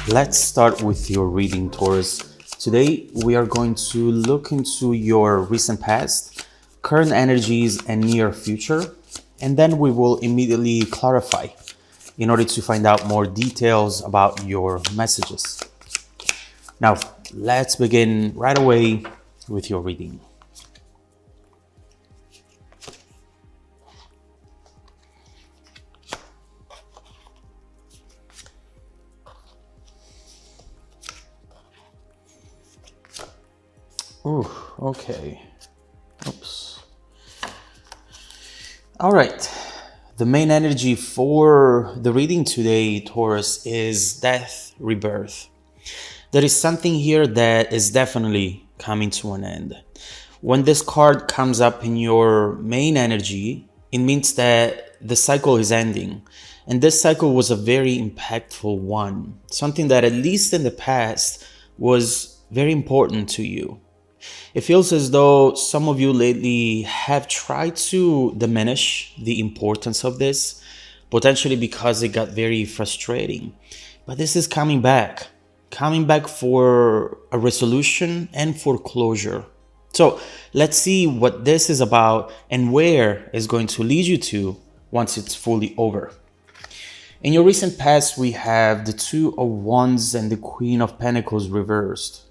Let's start with your reading, Taurus. Today, we are going to look into your recent past, current energies, and near future, and then we will immediately clarify in order to find out more details about your messages. Now, let's begin right away with your reading. Ooh, okay. Oops. All right. The main energy for the reading today, Taurus, is death, rebirth. There is something here that is definitely coming to an end. When this card comes up in your main energy, it means that the cycle is ending. And this cycle was a very impactful one. Something that, at least in the past, was very important to you. It feels as though some of you lately have tried to diminish the importance of this, potentially because it got very frustrating. But this is coming back for a resolution and for closure. So let's see what this is about and where it's going to lead you to once it's fully over. In your recent past, we have the Two of Wands and the Queen of Pentacles reversed.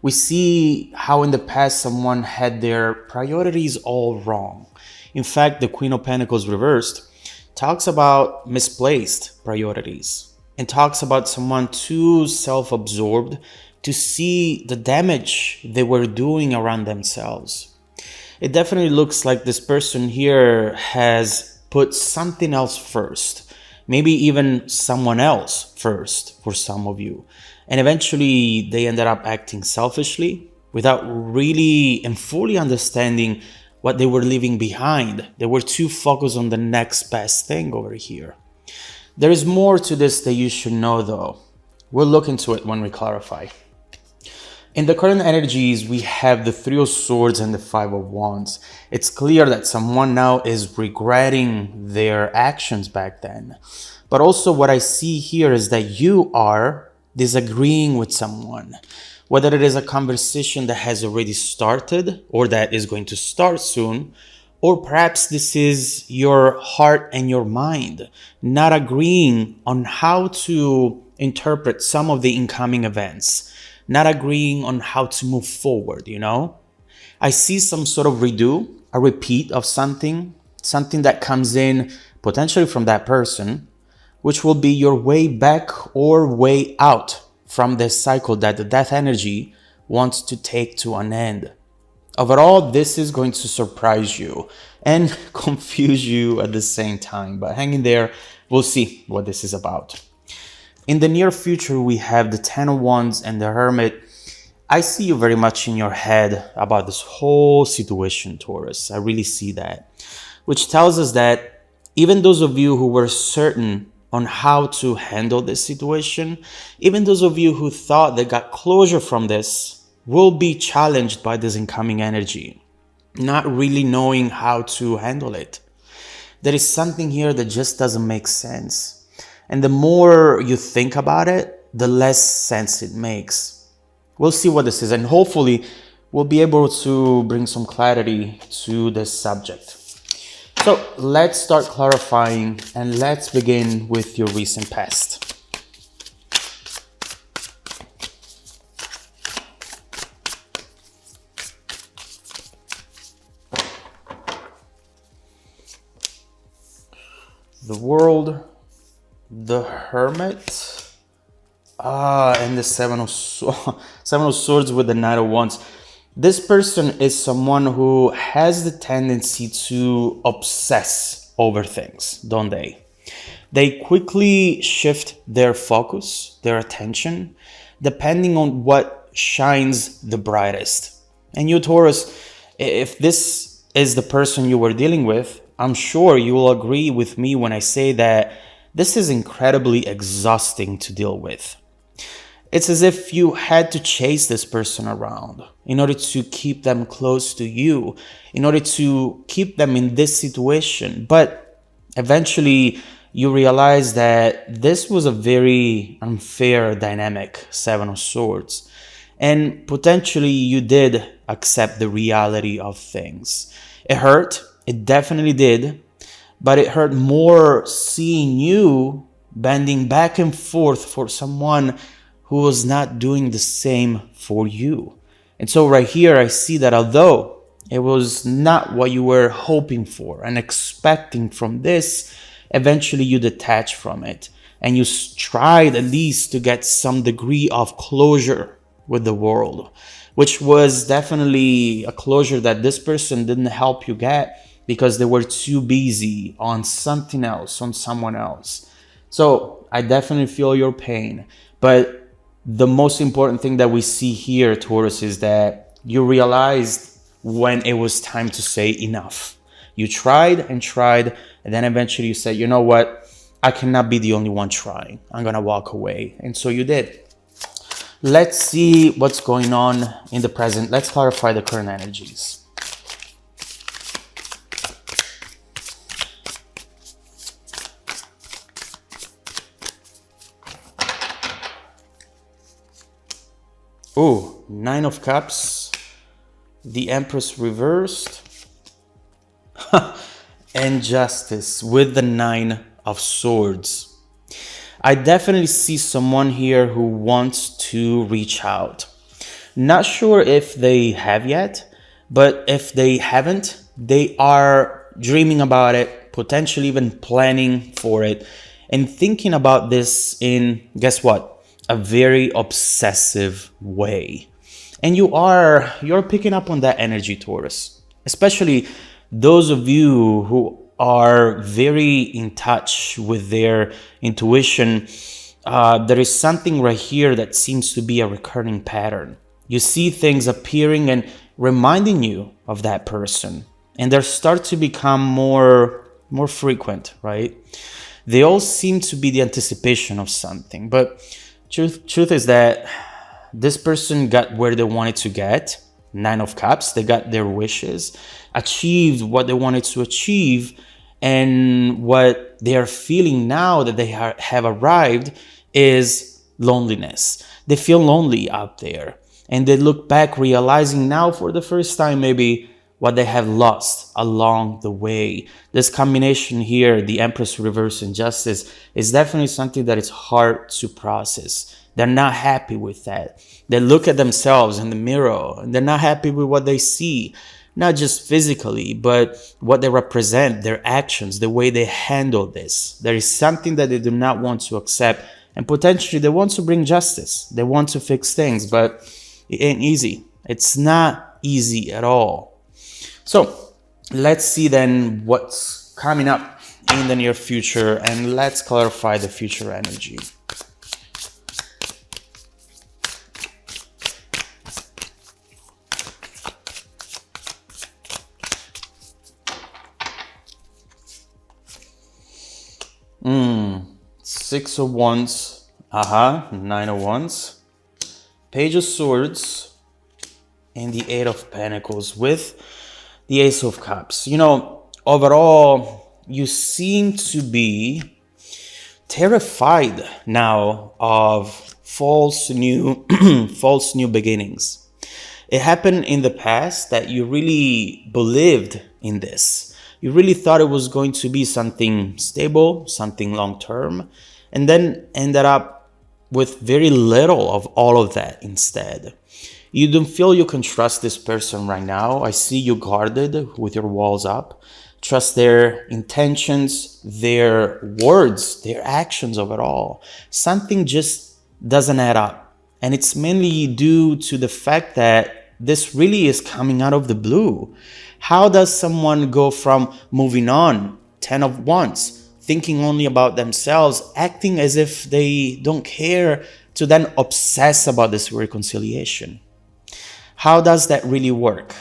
We see how in the past someone had their priorities all wrong. In fact, the Queen of Pentacles reversed talks about misplaced priorities and talks about someone too self-absorbed to see the damage they were doing around themselves. It definitely looks like this person here has put something else first, maybe even someone else first for some of you. And eventually they ended up acting selfishly without really and fully understanding what they were leaving behind. They were too focused on the next best thing over here. There is more to this that you should know though. We'll look into it when we clarify. In the current energies, we have the Three of Swords and the Five of Wands. It's clear that someone now is regretting their actions back then. But also what I see here is that you are disagreeing with someone, whether it is a conversation that has already started or that is going to start soon, or perhaps this is your heart and your mind not agreeing on how to interpret some of the incoming events, not agreeing on how to move forward, you know? I see some sort of redo, a repeat of something that comes in potentially from that person, which will be your way back or way out from this cycle that the death energy wants to take to an end. Overall, this is going to surprise you and confuse you at the same time, but hang in there, we'll see what this is about. In the near future, we have the Ten of Wands and the Hermit. I see you very much in your head about this whole situation, Taurus. I really see that, which tells us that even those of you who were certain on how to handle this situation, even those of you who thought they got closure from this, will be challenged by this incoming energy, not really knowing how to handle it. There is something here that just doesn't make sense. And the more you think about it, the less sense it makes. We'll see what this is, and hopefully we'll be able to bring some clarity to this subject. So let's start clarifying and let's begin with your recent past. The World, the Hermit, and the Seven of Swords with the Knight of Wands. This person is someone who has the tendency to obsess over things, don't they? They quickly shift their focus, their attention, depending on what shines the brightest. And you, Taurus, if this is the person you were dealing with, I'm sure you will agree with me when I say that this is incredibly exhausting to deal with. It's as if you had to chase this person around in order to keep them close to you, in order to keep them in this situation. But eventually you realize that this was a very unfair dynamic, Seven of Swords. And potentially you did accept the reality of things. It hurt, it definitely did, but it hurt more seeing you bending back and forth for someone who was not doing the same for you. And so right here, I see that although it was not what you were hoping for and expecting from this, eventually you detached from it and you tried at least to get some degree of closure with the world, which was definitely a closure that this person didn't help you get because they were too busy on something else, on someone else. So I definitely feel your pain, but the most important thing that we see here, Taurus, is that you realized when it was time to say enough. You tried and tried, and then eventually you said, you know what? I cannot be the only one trying. I'm gonna walk away. And so you did. Let's see what's going on in the present. Let's clarify the current energies. Oh, Nine of Cups, the Empress reversed, and Justice with the Nine of Swords. I definitely see someone here who wants to reach out. Not sure if they have yet, but if they haven't, they are dreaming about it, potentially even planning for it, and thinking about this in, guess what? A very obsessive way. And you're picking up on that energy, Taurus, especially those of you who are very in touch with their intuition. There is something right here that seems to be a recurring pattern. You see things appearing and reminding you of that person, and they start to become more frequent, right? They all seem to be the anticipation of something, but truth is that this person got where they wanted to get, Nine of Cups. They got their wishes, achieved what they wanted to achieve, and what they are feeling now that they have arrived is loneliness. They feel lonely out there, and they look back realizing now for the first time maybe what they have lost along the way. This combination here, the Empress reverse and Justice, is definitely something that is hard to process. They're not happy with that. They look at themselves in the mirror and they're not happy with what they see, not just physically, but what they represent, their actions, the way they handle this. There is something that they do not want to accept, and potentially they want to bring justice. They want to fix things, but it ain't easy. It's not easy at all. So let's see then what's coming up in the near future, and let's clarify the future energy. Six of Wands, Nine of Wands, Page of Swords, and the Eight of Pentacles with the Ace of Cups. You know, overall, you seem to be terrified now of false new beginnings. It happened in the past that you really believed in this. You really thought it was going to be something stable, something long-term, and then ended up with very little of all of that instead. You don't feel you can trust this person right now. I see you guarded with your walls up. Trust their intentions, their words, their actions of it all. Something just doesn't add up. And it's mainly due to the fact that this really is coming out of the blue. How does someone go from moving on, 10 of Wands, thinking only about themselves, acting as if they don't care, to then obsess about this reconciliation? How does that really work?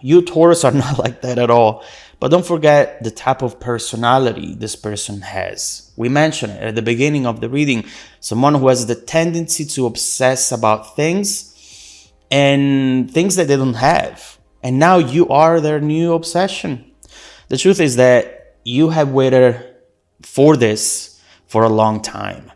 You Taurus are not like that at all. But don't forget the type of personality this person has. We mentioned it at the beginning of the reading. Someone who has the tendency to obsess about things and things that they don't have. And now you are their new obsession. The truth is that you have waited for this for a long time.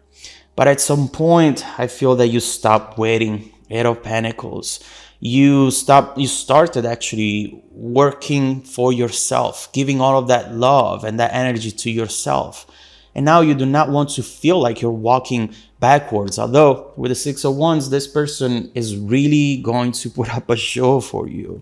But at some point, I feel that you stopped waiting. Eight of Pentacles. You started actually working for yourself, giving all of that love and that energy to yourself. And now you do not want to feel like you're walking backwards. Although with the Six of Wands, this person is really going to put up a show for you.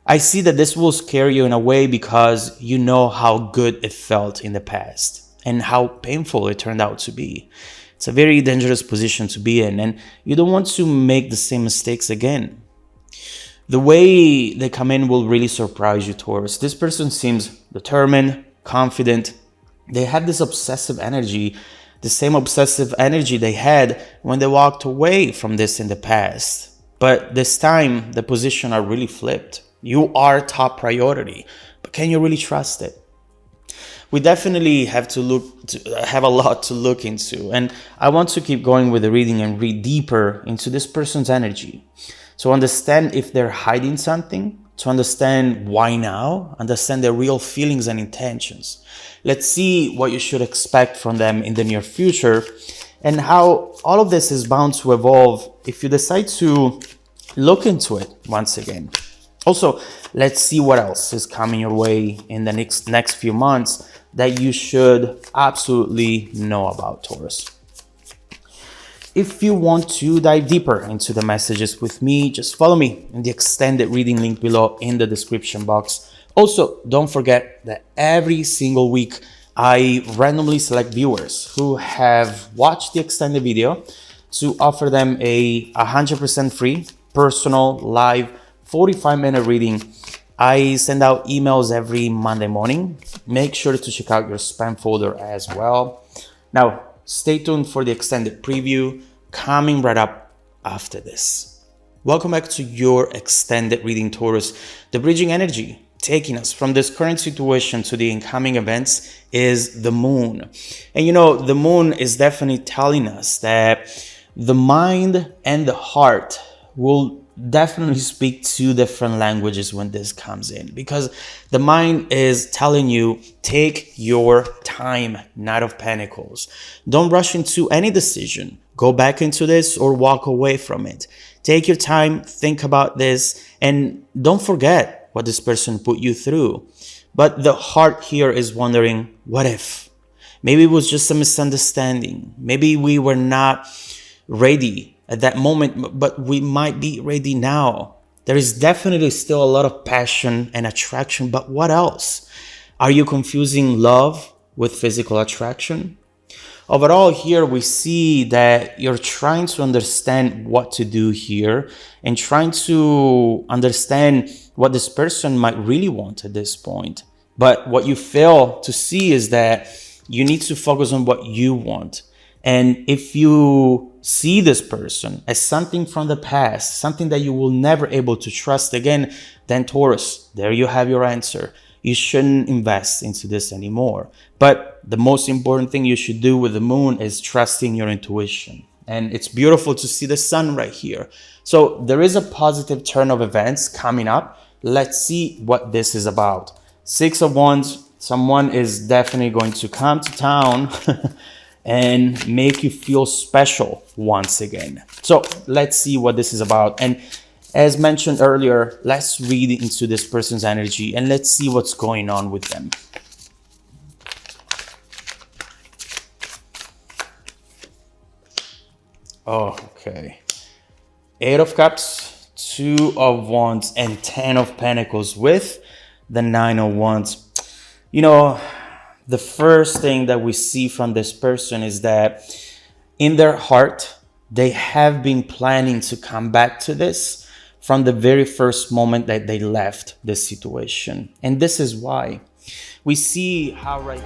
I see that this will scare you in a way because you know how good it felt in the past and how painful it turned out to be. It's a very dangerous position to be in, and you don't want to make the same mistakes again. The way they come in will really surprise you, Taurus. This person seems determined, confident. They have this obsessive energy, the same obsessive energy they had when they walked away from this in the past. But this time, the position are really flipped. You are top priority, but can you really trust it? We definitely have a lot to look into, and I want to keep going with the reading and read deeper into this person's energy to understand if they're hiding something, to understand why now, understand their real feelings and intentions. Let's see what you should expect from them in the near future and how all of this is bound to evolve if you decide to look into it once again. Also, let's see what else is coming your way in the next few months that you should absolutely know about, Taurus. If you want to dive deeper into the messages with me, just follow me in the extended reading link below in the description box. Also, don't forget that every single week I randomly select viewers who have watched the extended video to offer them a 100% free, personal, live, 45-minute reading. I send out emails every Monday morning. Make sure to check out your spam folder as well. Now, stay tuned for the extended preview coming right up after this. Welcome back to your extended reading, Taurus. The bridging energy taking us from this current situation to the incoming events is the moon. And you know, the moon is definitely telling us that the mind and the heart will definitely speak two different languages when this comes in, because the mind is telling you, take your time. Knight of Pentacles. Don't rush into any decision. Go back into this or walk away from it. Take your time, think about this, and don't forget what this person put you through. But the heart here is wondering, what if? Maybe it was just a misunderstanding. Maybe we were not ready at that moment, but we might be ready now. There is definitely still a lot of passion and attraction, but what else? Are you confusing love with physical attraction? Overall, here we see that you're trying to understand what to do here and trying to understand what this person might really want at this point. But what you fail to see is that you need to focus on what you want. And if you see this person as something from the past, something that you will never able to trust again, then Taurus, there you have your answer. You shouldn't invest into this anymore. But the most important thing you should do with the moon is trusting your intuition. And it's beautiful to see the sun right here. So there is a positive turn of events coming up. Let's see what this is about. Six of Wands, someone is definitely going to come to town and make you feel special once again. So let's see what this is about. And as mentioned earlier, let's read into this person's energy and let's see what's going on with them. Oh, okay. Eight of Cups, Two of Wands, and 10 of Pentacles with the 9 of Wands. You know, the first thing that we see from this person is that in their heart, they have been planning to come back to this from the very first moment that they left this situation. And this is why we see how right